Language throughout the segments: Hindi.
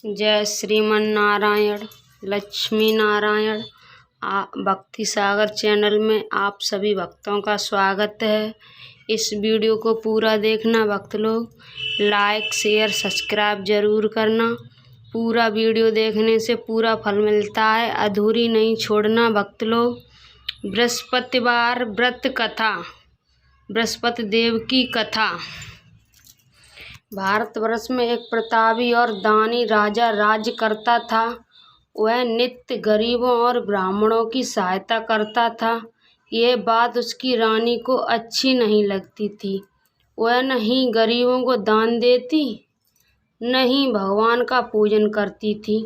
जय श्रीमन नारायण, लक्ष्मी नारायण। भक्ति सागर चैनल में आप सभी भक्तों का स्वागत है। इस वीडियो को पूरा देखना भक्त लोग, लाइक शेयर सब्सक्राइब जरूर करना। पूरा वीडियो देखने से पूरा फल मिलता है, अधूरी नहीं छोड़ना भक्त लोग। बृहस्पतिवार व्रत कथा, बृहस्पति देव की कथा। भारतवर्ष में एक प्रतापी और दानी राजा राज्य करता था। वह नित्य गरीबों और ब्राह्मणों की सहायता करता था। यह बात उसकी रानी को अच्छी नहीं लगती थी। वह न ही गरीबों को दान देती, न ही भगवान का पूजन करती थी,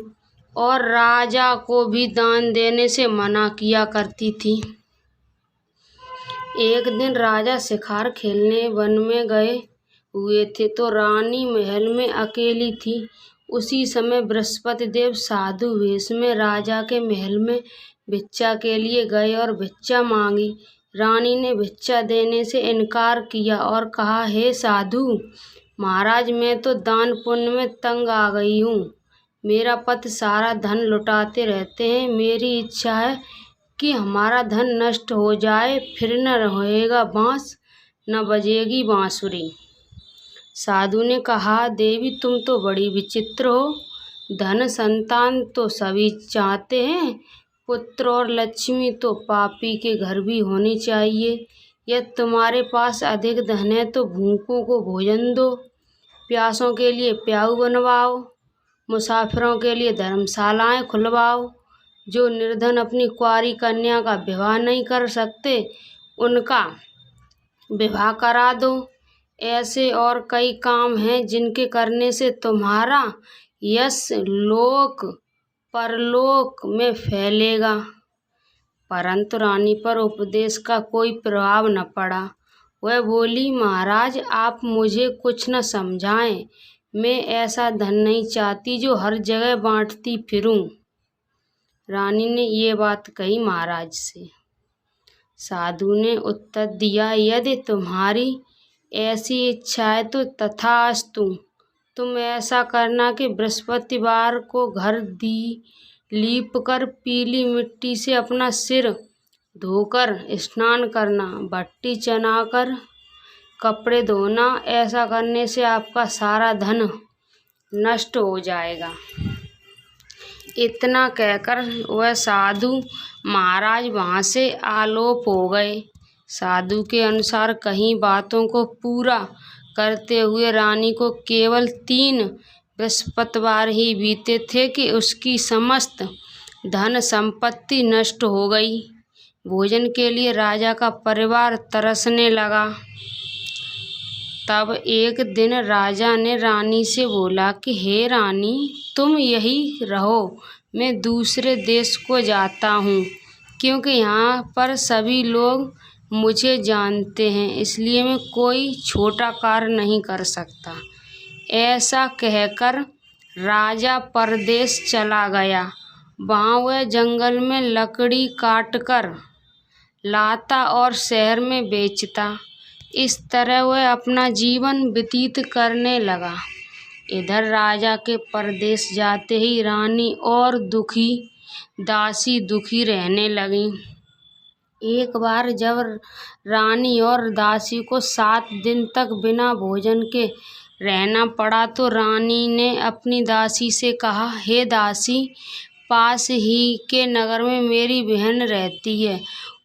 और राजा को भी दान देने से मना किया करती थी। एक दिन राजा शिकार खेलने वन में गए हुए थे तो रानी महल में अकेली थी। उसी समय बृहस्पति देव साधु वेश में राजा के महल में भिक्षा के लिए गए और भिक्षा मांगी। रानी ने भिक्षा देने से इनकार किया और कहा, हे साधु महाराज, मैं तो दान पुण्य में तंग आ गई हूँ। मेरा पति सारा धन लुटाते रहते हैं। मेरी इच्छा है कि हमारा धन नष्ट हो जाए, फिर न रहेगा बांस, न बजेगी बांसुरी। साधु ने कहा, देवी तुम तो बड़ी विचित्र हो। धन संतान तो सभी चाहते हैं, पुत्र और लक्ष्मी तो पापी के घर भी होनी चाहिए। यदि तुम्हारे पास अधिक धन है तो भूखों को भोजन दो, प्यासों के लिए प्याऊ बनवाओ, मुसाफिरों के लिए धर्मशालाएं खुलवाओ। जो निर्धन अपनी कुंवारी कन्या का विवाह नहीं कर सकते, उनका विवाह करा दो। ऐसे और कई काम हैं जिनके करने से तुम्हारा यश लोक परलोक में फैलेगा। परंतु रानी पर उपदेश का कोई प्रभाव न पड़ा। वह बोली, महाराज आप मुझे कुछ न समझाएं। मैं ऐसा धन नहीं चाहती जो हर जगह बांटती फिरूं। रानी ने ये बात कही महाराज से। साधु ने उत्तर दिया, यदि तुम्हारी ऐसी इच्छा है तो तथास्तु। तुम ऐसा करना कि बृहस्पतिवार को घर लीप कर पीली मिट्टी से अपना सिर धोकर स्नान करना, भट्टी चनाकर कपड़े धोना। ऐसा करने से आपका सारा धन नष्ट हो जाएगा। इतना कहकर वह साधु महाराज वहाँ से आलोप हो गए। साधु के अनुसार कहीं बातों को पूरा करते हुए रानी को केवल 3 बृहस्पतिवार ही बीते थे कि उसकी समस्त धन संपत्ति नष्ट हो गई। भोजन के लिए राजा का परिवार तरसने लगा। तब एक दिन राजा ने रानी से बोला कि हे रानी, तुम यही रहो, मैं दूसरे देश को जाता हूँ, क्योंकि यहाँ पर सभी लोग मुझे जानते हैं, इसलिए मैं कोई छोटा कार्य नहीं कर सकता। ऐसा कहकर राजा परदेश चला गया। वहाँ वह जंगल में लकड़ी काटकर लाता और शहर में बेचता। इस तरह वह अपना जीवन व्यतीत करने लगा। इधर राजा के परदेश जाते ही रानी और दासी दुखी रहने लगी। एक बार जब रानी और दासी को 7 दिन तक बिना भोजन के रहना पड़ा तो रानी ने अपनी दासी से कहा, हे दासी, पास ही के नगर में मेरी बहन रहती है।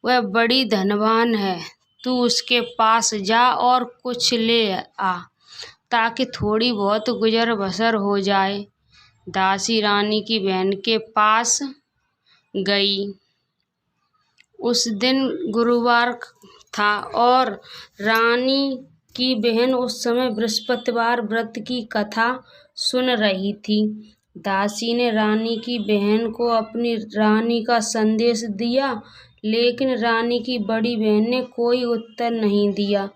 वह बड़ी धनवान है। तू उसके पास जा और कुछ ले आ, ताकि थोड़ी बहुत गुजर बसर हो जाए। दासी रानी की बहन के पास गई। उस दिन गुरुवार था और रानी की बहन उस समय बृहस्पतिवार व्रत की कथा सुन रही थी। दासी ने रानी की बहन को अपनी रानी का संदेश दिया, लेकिन रानी की बड़ी बहन ने कोई उत्तर नहीं दिया।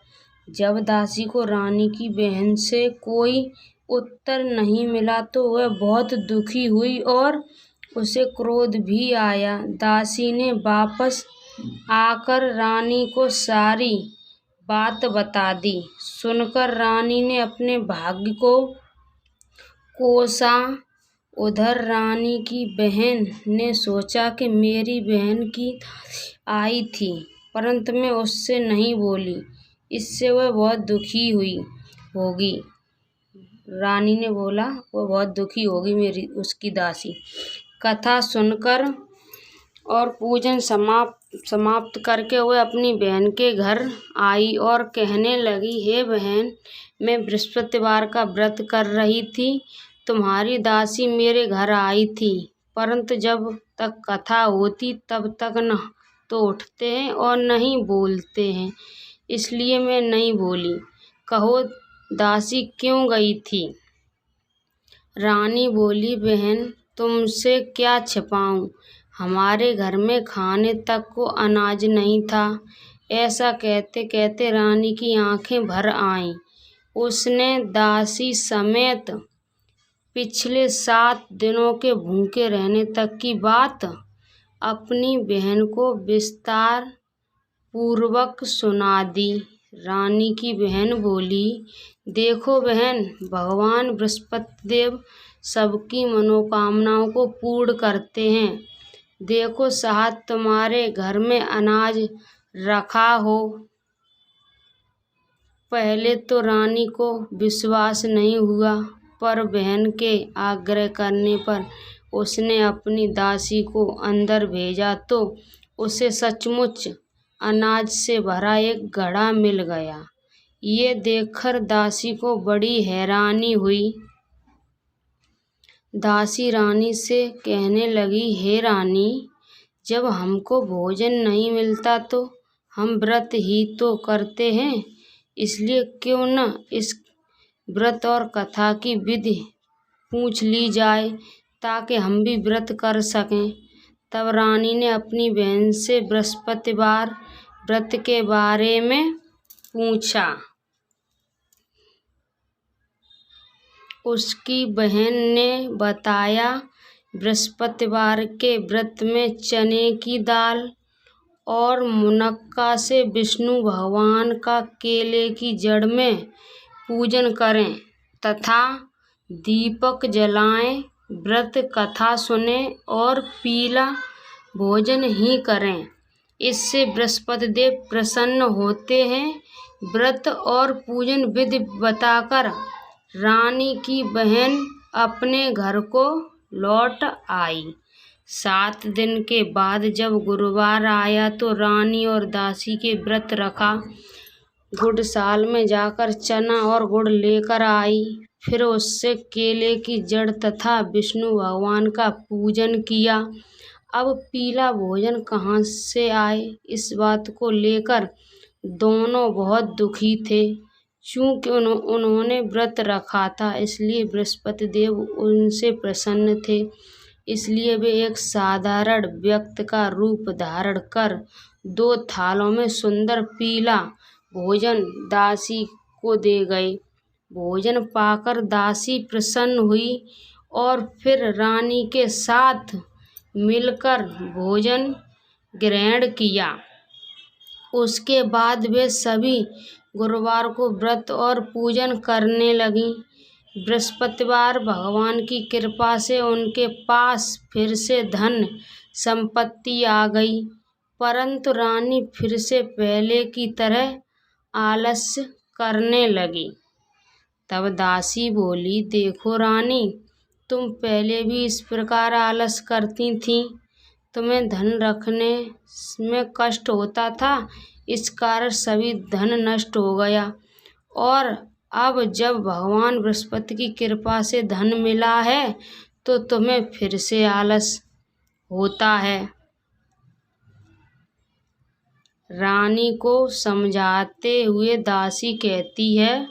जब दासी को रानी की बहन से कोई उत्तर नहीं मिला तो वह बहुत दुखी हुई और उसे क्रोध भी आया। दासी ने वापस आकर रानी को सारी बात बता दी। सुनकर रानी ने अपने भाग्य को कोसा उधर रानी की बहन ने सोचा कि मेरी बहन की दासी आई थी, परंतु मैं उससे नहीं बोली, इससे वह बहुत दुखी हुई होगी। रानी ने बोला वो बहुत दुखी होगी मेरी उसकी दासी। कथा सुनकर और पूजन समाप्त करके वह अपनी बहन के घर आई और कहने लगी, हे बहन, मैं बृहस्पतिवार का व्रत कर रही थी, तुम्हारी दासी मेरे घर आई थी, परंतु जब तक कथा होती तब तक न तो उठते हैं और नहीं बोलते हैं, इसलिए मैं नहीं बोली। कहो दासी क्यों गई थी? रानी बोली, बहन तुमसे क्या छिपाऊं, हमारे घर में खाने तक को अनाज नहीं था। ऐसा कहते कहते रानी की आंखें भर आईं। उसने दासी समेत पिछले 7 दिनों के भूखे रहने तक की बात अपनी बहन को विस्तार पूर्वक सुना दी। रानी की बहन बोली, देखो बहन, भगवान बृहस्पति देव सबकी मनोकामनाओं को पूर्ण करते हैं। देखो शायद तुम्हारे घर में अनाज रखा हो। पहले तो रानी को विश्वास नहीं हुआ, पर बहन के आग्रह करने पर उसने अपनी दासी को अंदर भेजा तो उसे सचमुच अनाज से भरा एक घड़ा मिल गया। ये देखकर दासी को बड़ी हैरानी हुई। दासी रानी से कहने लगी, हे रानी, जब हमको भोजन नहीं मिलता तो हम व्रत ही तो करते हैं, इसलिए क्यों न इस व्रत और कथा की विधि पूछ ली जाए ताकि हम भी व्रत कर सकें। तब रानी ने अपनी बहन से बृहस्पतिवार व्रत के बारे में पूछा। उसकी बहन ने बताया, बृहस्पतिवार के व्रत में चने की दाल और मुनक्का से विष्णु भगवान का केले की जड़ में पूजन करें तथा दीपक जलाएं, व्रत कथा सुने और पीला भोजन ही करें। इससे बृहस्पति देव प्रसन्न होते हैं। व्रत और पूजन विधि बताकर रानी की बहन अपने घर को लौट आई। 7 दिन के बाद जब गुरुवार आया तो रानी और दासी के व्रत रखा। गुड़साल में जाकर चना और गुड़ लेकर आई, फिर उससे केले की जड़ तथा विष्णु भगवान का पूजन किया। अब पीला भोजन कहाँ से आए, इस बात को लेकर दोनों बहुत दुखी थे। चूँकि उन्होंने व्रत रखा था, इसलिए बृहस्पति देव उनसे प्रसन्न थे, इसलिए वे एक साधारण व्यक्ति का रूप धारण कर 2 थालों में सुंदर पीला भोजन दासी को दे गए। भोजन पाकर दासी प्रसन्न हुई और फिर रानी के साथ मिलकर भोजन ग्रहण किया। उसके बाद वे सभी गुरुवार को व्रत और पूजन करने लगीं। बृहस्पतिवार भगवान की कृपा से उनके पास फिर से धन संपत्ति आ गई, परंतु रानी फिर से पहले की तरह आलस्य करने लगी। तब दासी बोली, देखो रानी, तुम पहले भी इस प्रकार आलस करती थीं। तुम्हें धन रखने में कष्ट होता था, इस कारण सभी धन नष्ट हो गया, और अब जब भगवान बृहस्पति की कृपा से धन मिला है तो तुम्हें फिर से आलस होता है। रानी को समझाते हुए दासी कहती है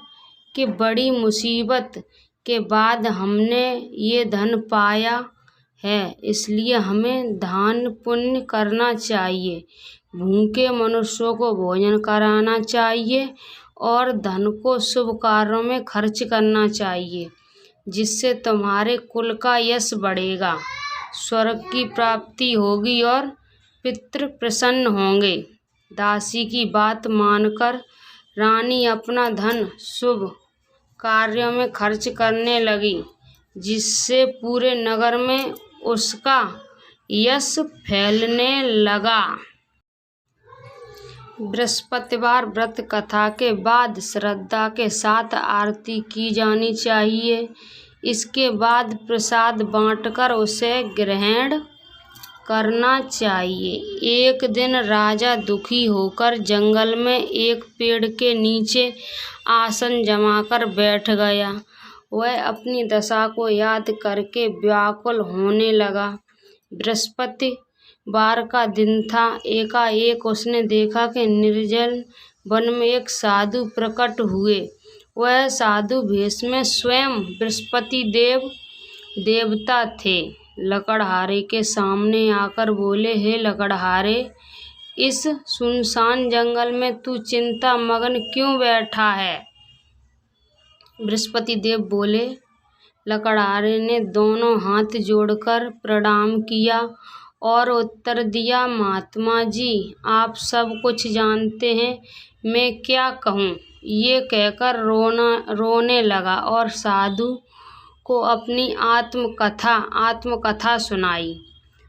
कि बड़ी मुसीबत के बाद हमने ये धन पाया है, इसलिए हमें दान पुण्य करना चाहिए, भूखे मनुष्यों को भोजन कराना चाहिए और धन को शुभ कार्यों में खर्च करना चाहिए, जिससे तुम्हारे कुल का यश बढ़ेगा, स्वर्ग की प्राप्ति होगी और पितृ प्रसन्न होंगे। दासी की बात मानकर रानी अपना धन शुभ कार्यों में खर्च करने लगी। जिससे पूरे नगर में उसका यश फैलने लगा। बृहस्पतिवार व्रत कथा के बाद श्रद्धा के साथ आरती की जानी चाहिए। इसके बाद प्रसाद बांटकर उसे ग्रहण करना चाहिए। एक दिन राजा दुखी होकर जंगल में एक पेड़ के नीचे आसन जमाकर बैठ गया। वह अपनी दशा को याद करके व्याकुल होने लगा। बृहस्पतिवार का दिन था। एकाएक उसने देखा कि निर्जन वन में एक साधु प्रकट हुए। वह साधु वेश में स्वयं बृहस्पति देवता थे। लकड़हारे के सामने आकर बोले, हे लकड़हारे, इस सुनसान जंगल में तू चिंता मगन क्यों बैठा है? बृहस्पति देव बोले। लकड़हारे ने दोनों हाथ जोड़कर प्रणाम किया और उत्तर दिया, महात्मा जी, आप सब कुछ जानते हैं, मैं क्या कहूँ? ये कहकर रोने लगा और साधु को अपनी आत्मकथा सुनाई।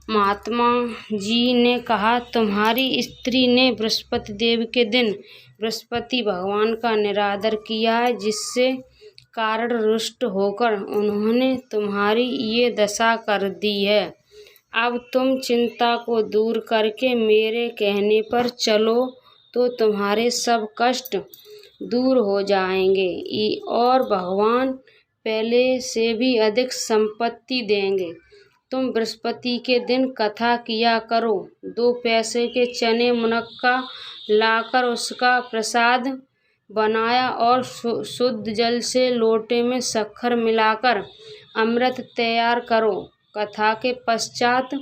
महात्मा जी ने कहा, तुम्हारी स्त्री ने बृहस्पति देव के दिन बृहस्पति भगवान का निरादर किया है, जिससे कारण रुष्ट होकर उन्होंने तुम्हारी ये दशा कर दी है। अब तुम चिंता को दूर करके मेरे कहने पर चलो तो तुम्हारे सब कष्ट दूर हो जाएंगे और भगवान पहले से भी अधिक संपत्ति देंगे। तुम बृहस्पति के दिन कथा किया करो। 2 पैसे के चने मुनक्का लाकर उसका प्रसाद बनाया और शुद्ध जल से लोटे में शक्कर मिलाकर अमृत तैयार करो। कथा के पश्चात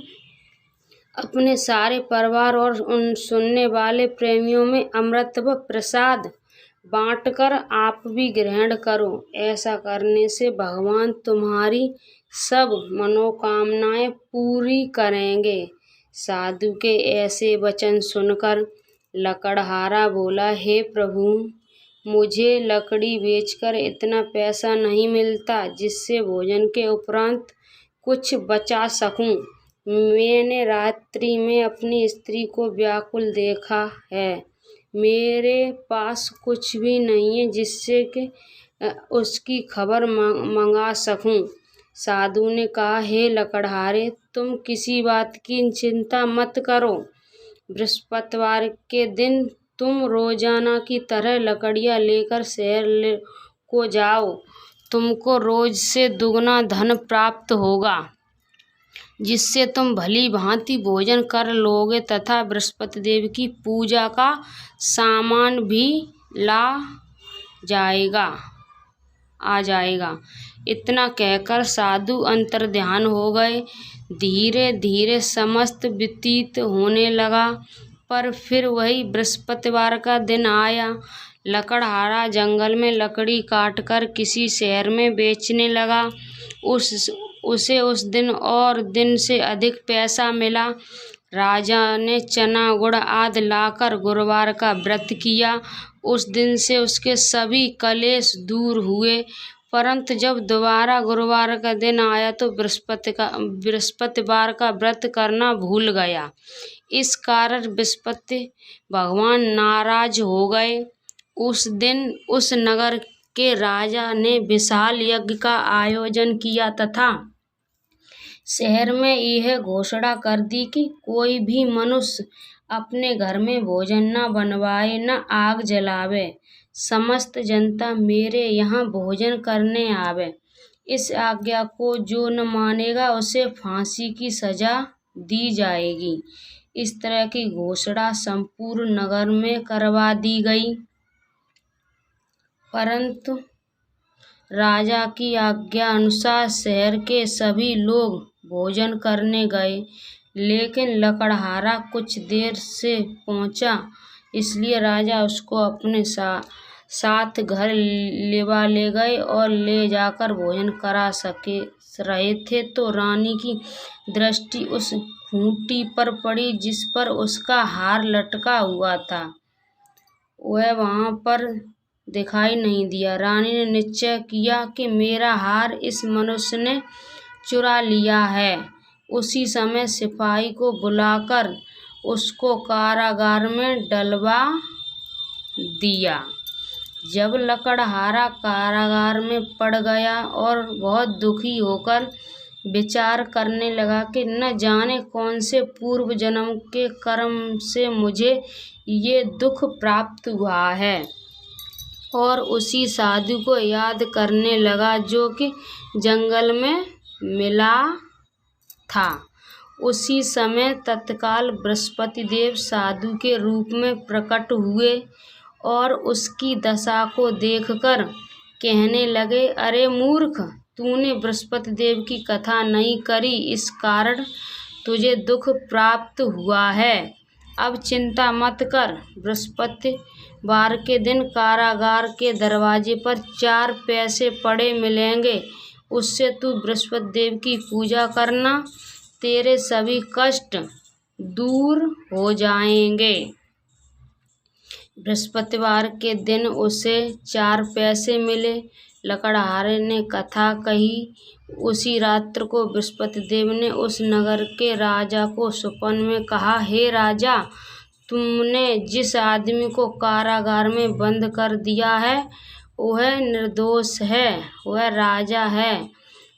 अपने सारे परिवार और उन सुनने वाले प्रेमियों में अमृत व प्रसाद बांटकर आप भी ग्रहण करो। ऐसा करने से भगवान तुम्हारी सब मनोकामनाएं पूरी करेंगे। साधु के ऐसे वचन सुनकर लकड़हारा बोला, हे प्रभु, मुझे लकड़ी बेचकर इतना पैसा नहीं मिलता जिससे भोजन के उपरांत कुछ बचा सकूं। मैंने रात्रि में अपनी स्त्री को व्याकुल देखा है। मेरे पास कुछ भी नहीं है जिससे कि उसकी खबर मंगा सकूं। साधु ने कहा, हे लकड़हारे, तुम किसी बात की चिंता मत करो। बृहस्पतिवार के दिन तुम रोजाना की तरह लकड़ियां लेकर शहर को जाओ। तुमको रोज से दुगना धन प्राप्त होगा, जिससे तुम भली भांति भोजन कर लोगे तथा बृहस्पति देव की पूजा का सामान भी आ जाएगा। इतना कहकर साधु अंतर्ध्यान हो गए। धीरे धीरे समस्त व्यतीत होने लगा, पर फिर वही बृहस्पतिवार का दिन आया। लकड़हारा जंगल में लकड़ी काटकर किसी शहर में बेचने लगा। उसे उस दिन और दिन से अधिक पैसा मिला। राजा ने चना गुड़ आदि लाकर गुरुवार का व्रत किया। उस दिन से उसके सभी कलेश दूर हुए। परंतु जब दोबारा गुरुवार का दिन आया तो बृहस्पतिवार का व्रत करना भूल गया। इस कारण बृहस्पति भगवान नाराज हो गए। उस दिन उस नगर के राजा ने विशाल यज्ञ का आयोजन किया तथा शहर में यह घोषणा कर दी कि कोई भी मनुष्य अपने घर में भोजन न बनवाए न आग जलावे। समस्त जनता मेरे यहाँ भोजन करने आवे। इस आज्ञा को जो न मानेगा उसे फांसी की सजा दी जाएगी। इस तरह की घोषणा संपूर्ण नगर में करवा दी गई। परंतु राजा की आज्ञा अनुसार शहर के सभी लोग भोजन करने गए, लेकिन लकड़हारा कुछ देर से पहुंचा, इसलिए राजा उसको अपने साथ घर ले गए और ले जाकर भोजन करा रहे थे तो रानी की दृष्टि उस खूंटी पर पड़ी जिस पर उसका हार लटका हुआ था। वह वहां पर दिखाई नहीं दिया। रानी ने निश्चय किया कि मेरा हार इस मनुष्य ने चुरा लिया है। उसी समय सिपाही को बुलाकर उसको कारागार में डलवा दिया। जब लकड़हारा कारागार में पड़ गया और बहुत दुखी होकर विचार करने लगा कि न जाने कौन से पूर्व जन्म के कर्म से मुझे ये दुख प्राप्त हुआ है, और उसी साधु को याद करने लगा जो कि जंगल में मिला था। उसी समय तत्काल बृहस्पति देव साधु के रूप में प्रकट हुए और उसकी दशा को देखकर कहने लगे, अरे मूर्ख, तूने बृहस्पति देव की कथा नहीं करी, इस कारण तुझे दुख प्राप्त हुआ है। अब चिंता मत कर। बृहस्पतिवार के दिन कारागार के दरवाजे पर 4 पैसे पड़े मिलेंगे, उससे तू बृहस्पति देव की पूजा करना, तेरे सभी कष्ट दूर हो जाएंगे। बृहस्पतिवार के दिन उसे 4 पैसे मिले। लकड़हारे ने कथा कही। उसी रात्र को बृहस्पति देव ने उस नगर के राजा को स्वप्न में कहा, हे राजा, तुमने जिस आदमी को कारागार में बंद कर दिया है वह निर्दोष है, वह राजा है,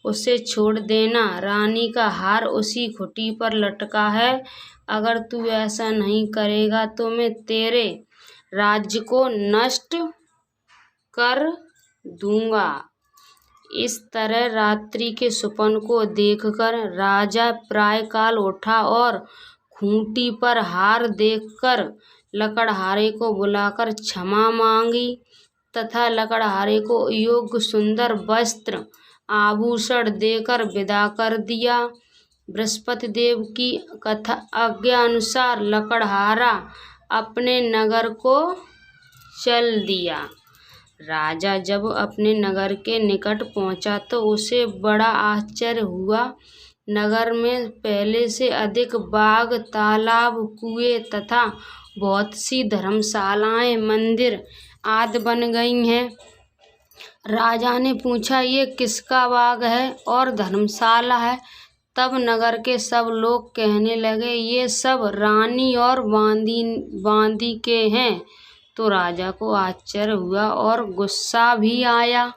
उसे छोड़ देना। रानी का हार उसी खूंटी पर लटका है। अगर तू ऐसा नहीं करेगा तो मैं तेरे राज्य को नष्ट कर दूंगा। इस तरह रात्रि के स्वप्न को देखकर राजा प्रातःकाल उठा और खूंटी पर हार देखकर लकड़हारे को बुलाकर क्षमा मांगी तथा लकड़हारे को योग्य सुंदर वस्त्र आभूषण देकर विदा कर दिया। बृहस्पति देव की कथा आज्ञा अनुसार लकड़हारा अपने नगर को चल दिया। राजा जब अपने नगर के निकट पहुंचा तो उसे बड़ा आश्चर्य हुआ। नगर में पहले से अधिक बाग, तालाब, कुएं तथा बहुत सी धर्मशालाएं, मंदिर आदि बन गई हैं। राजा ने पूछा, ये किसका बाग है और धर्मशाला है? तब नगर के सब लोग कहने लगे, ये सब रानी और बांदी के हैं। तो राजा को आश्चर्य हुआ और गुस्सा भी आया।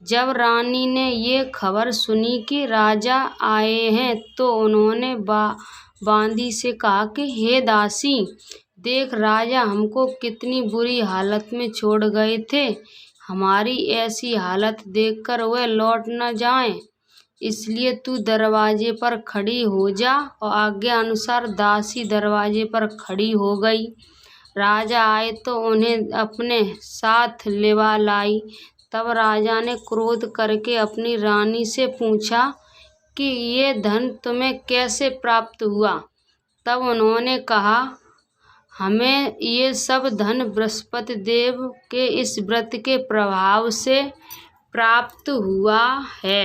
जब रानी ने ये खबर सुनी कि राजा आए हैं तो उन्होंने बांदी से कहा कि हे दासी, देख, राजा हमको कितनी बुरी हालत में छोड़ गए थे। हमारी ऐसी हालत देखकर वह लौट न जाएं, इसलिए तू दरवाजे पर खड़ी हो जा। और आज्ञा अनुसार दासी दरवाजे पर खड़ी हो गई। राजा आए तो उन्हें अपने साथ लिवा लाई। तब राजा ने क्रोध करके अपनी रानी से पूछा कि ये धन तुम्हें कैसे प्राप्त हुआ? तब उन्होंने कहा, हमें ये सब धन बृहस्पति देव के इस व्रत के प्रभाव से प्राप्त हुआ है।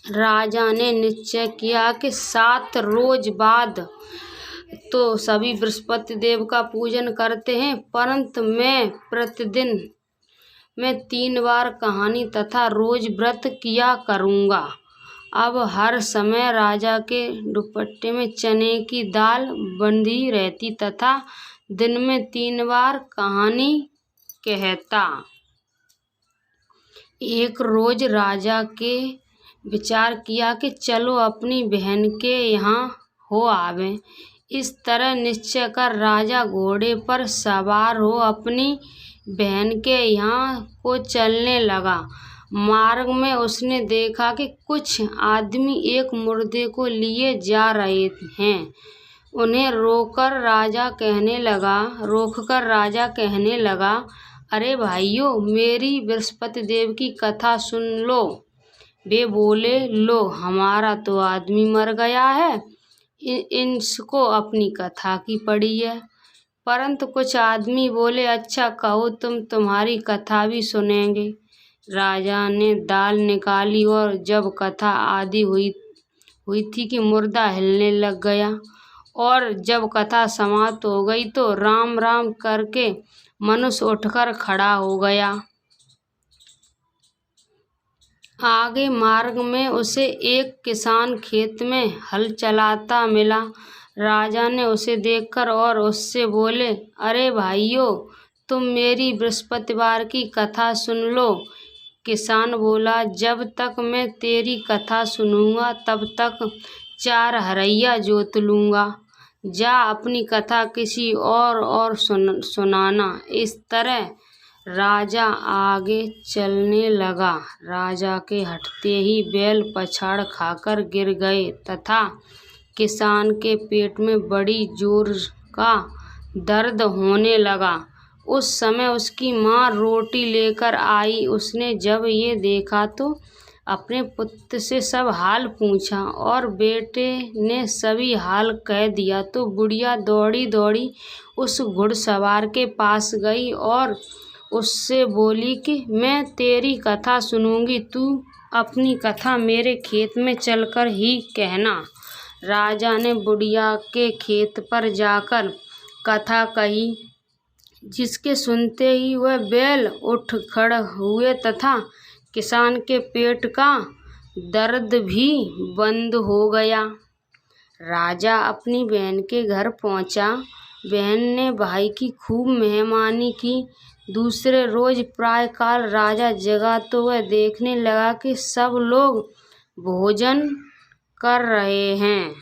राजा ने निश्चय किया कि 7 रोज बाद तो सभी बृहस्पति देव का पूजन करते हैं, परंतु मैं प्रतिदिन 3 बार कहानी तथा रोज व्रत किया करूँगा। अब हर समय राजा के दुपट्टे में चने की दाल बंधी रहती तथा दिन में 3 बार कहानी कहता। एक रोज राजा के विचार किया कि चलो अपनी बहन के यहाँ हो आवे। इस तरह निश्चय कर राजा घोड़े पर सवार हो अपनी बहन के यहाँ को चलने लगा। मार्ग में उसने देखा कि कुछ आदमी एक मुर्दे को लिए जा रहे हैं। उन्हें रोककर राजा कहने लगा, अरे भाइयों, मेरी बृहस्पति देव की कथा सुन लो। वे बोले, लो, हमारा तो आदमी मर गया है, इनको अपनी कथा की पड़ी है। परंतु कुछ आदमी बोले, अच्छा कहो, तुम्हारी कथा भी सुनेंगे। राजा ने दाल निकाली और जब कथा आदि हुई थी कि मुर्दा हिलने लग गया, और जब कथा समाप्त हो गई तो राम राम करके मनुष्य उठकर खड़ा हो गया। आगे मार्ग में उसे एक किसान खेत में हल चलाता मिला। राजा ने उसे देखकर और उससे बोले, अरे भाइयों, तुम मेरी बृहस्पतिवार की कथा सुन लो। किसान बोला, जब तक मैं तेरी कथा सुनूंगा तब तक 4 हरैया जोत लूंगा। जा अपनी कथा किसी और सुनाना। इस तरह राजा आगे चलने लगा। राजा के हटते ही बैल पछाड़ खाकर गिर गए तथा किसान के पेट में बड़ी जोर का दर्द होने लगा। उस समय उसकी माँ रोटी लेकर आई। उसने जब ये देखा तो अपने पुत्र से सब हाल पूछा और बेटे ने सभी हाल कह दिया तो बुढ़िया दौड़ी दौड़ी उस घुड़सवार के पास गई और उससे बोली कि मैं तेरी कथा सुनूंगी, तू अपनी कथा मेरे खेत में चलकर ही कहना। राजा ने बुढ़िया के खेत पर जाकर कथा कही, जिसके सुनते ही वह बैल उठ खड़े हुए तथा किसान के पेट का दर्द भी बंद हो गया। राजा अपनी बहन के घर पहुंचा। बहन ने भाई की खूब मेहमानी की। दूसरे रोज प्रातःकाल राजा जगा तो वह देखने लगा कि सब लोग भोजन कर रहे हैं।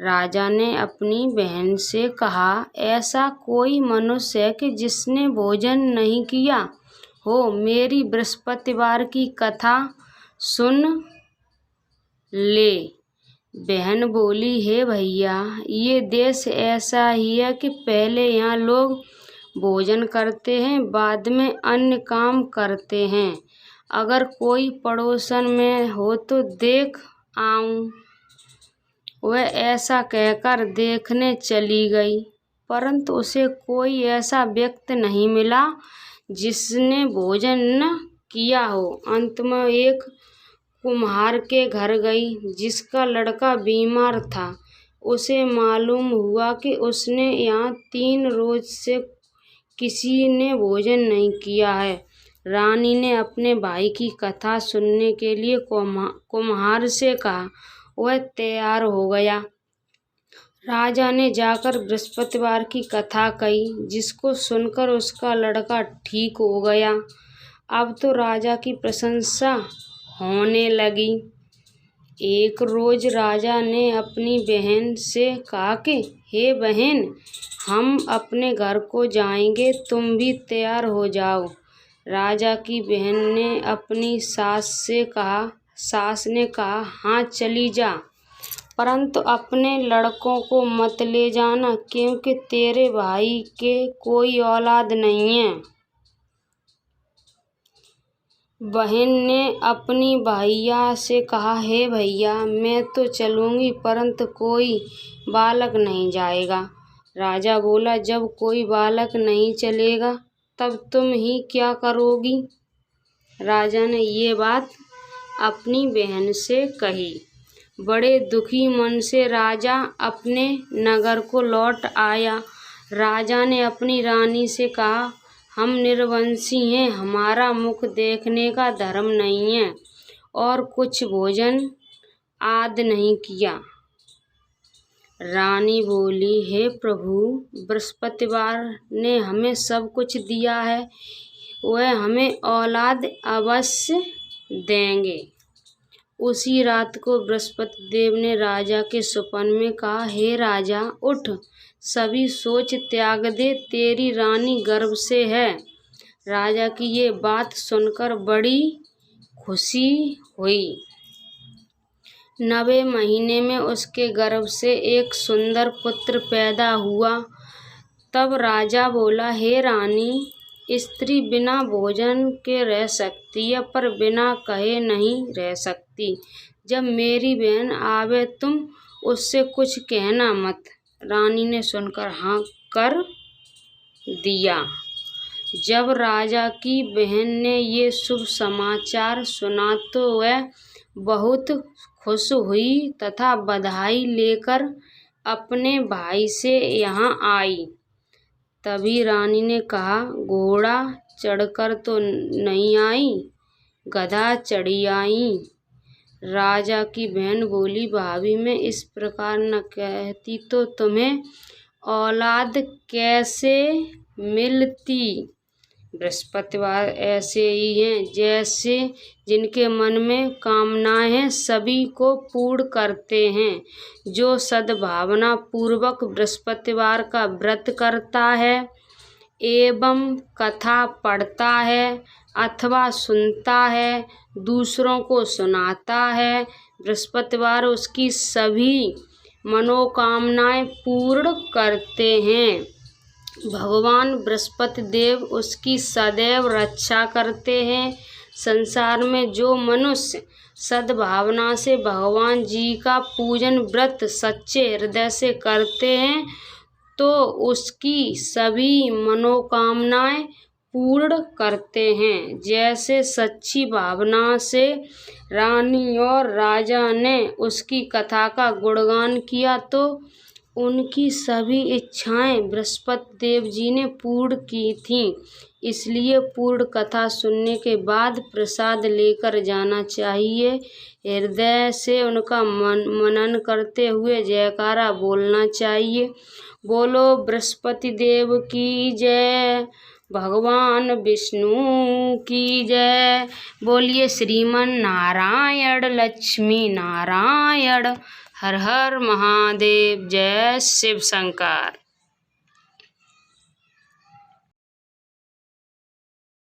राजा ने अपनी बहन से कहा, ऐसा कोई मनुष्य है कि जिसने भोजन नहीं किया हो? मेरी बृहस्पतिवार की कथा सुन ले। बहन बोली, हे भैया, ये देश ऐसा ही है कि पहले यहाँ लोग भोजन करते हैं, बाद में अन्य काम करते हैं। अगर कोई पड़ोसन में हो तो देख आऊं। वह ऐसा कहकर देखने चली गई, परंतु उसे कोई ऐसा व्यक्ति नहीं मिला जिसने भोजन न किया हो। अंत में एक कुम्हार के घर गई, जिसका लड़का बीमार था। उसे मालूम हुआ कि उसने यहाँ 3 रोज से किसी ने भोजन नहीं किया है। रानी ने अपने भाई की कथा सुनने के लिए कुम्हार से कहा। वह तैयार हो गया। राजा ने जाकर बृहस्पतिवार की कथा कही, जिसको सुनकर उसका लड़का ठीक हो गया। अब तो राजा की प्रशंसा होने लगी। एक रोज राजा ने अपनी बहन से कहा कि हे बहन, हम अपने घर को जाएंगे, तुम भी तैयार हो जाओ। राजा की बहन ने अपनी सास ने कहा, हाँ चली जा, परंतु अपने लड़कों को मत ले जाना, क्योंकि तेरे भाई के कोई औलाद नहीं है। बहन ने अपनी भैया से कहा, हे भैया, मैं तो चलूंगी, परंतु कोई बालक नहीं जाएगा। राजा बोला, जब कोई बालक नहीं चलेगा तब तुम ही क्या करोगी? राजा ने ये बात अपनी बहन से कही। बड़े दुखी मन से राजा अपने नगर को लौट आया। राजा ने अपनी रानी से कहा, हम निर्वंशी हैं, हमारा मुख देखने का धर्म नहीं है और कुछ भोजन आदि नहीं किया। रानी बोली, हे प्रभु, बृहस्पतिवार ने हमें सब कुछ दिया है, वह हमें औलाद अवश्य देंगे। उसी रात को बृहस्पति देव ने राजा के स्वप्न में कहा, हे राजा, उठ, सभी सोच त्याग दे, तेरी रानी गर्भ से है। राजा की ये बात सुनकर बड़ी खुशी हुई। 9वें महीने में उसके गर्भ से एक सुंदर पुत्र पैदा हुआ। तब राजा बोला, हे रानी, स्त्री बिना भोजन के रह सकती है, पर बिना कहे नहीं रह सकती। जब मेरी बहन आवे तुम उससे कुछ कहना मत। रानी ने सुनकर हाँ कर दिया। जब राजा की बहन ने ये शुभ समाचार सुना तो वह बहुत खुश हुई तथा बधाई लेकर अपने भाई से यहाँ आई। तभी रानी ने कहा, घोड़ा चढ़कर तो नहीं आई, गधा चढ़ी आई। राजा की बहन बोली, भाभी मैं इस प्रकार न कहती तो तुम्हें औलाद कैसे मिलती। बृहस्पतिवार ऐसे ही हैं जैसे जिनके मन में कामनाएं हैं सभी को पूर्ण करते हैं। जो सद्भावना पूर्वक बृहस्पतिवार का व्रत करता है एवं कथा पढ़ता है अथवा सुनता है, दूसरों को सुनाता है, बृहस्पतिवार उसकी सभी मनोकामनाएं पूर्ण करते हैं। भगवान बृहस्पति देव उसकी सदैव रक्षा करते हैं। संसार में जो मनुष्य सद्भावना से भगवान जी का पूजन व्रत सच्चे हृदय से करते हैं तो उसकी सभी मनोकामनाएं पूर्ण करते हैं। जैसे सच्ची भावना से रानी और राजा ने उसकी कथा का गुणगान किया तो उनकी सभी इच्छाएं बृहस्पति देव जी ने पूर्ण की थीं। इसलिए पूर्ण कथा सुनने के बाद प्रसाद लेकर जाना चाहिए। हृदय से उनका मनन करते हुए जयकारा बोलना चाहिए। बोलो बृहस्पति देव की जय, भगवान विष्णु की जय। बोलिए श्रीमन नारायण लक्ष्मी नारायण। हर हर महादेव। जय शिव शंकर।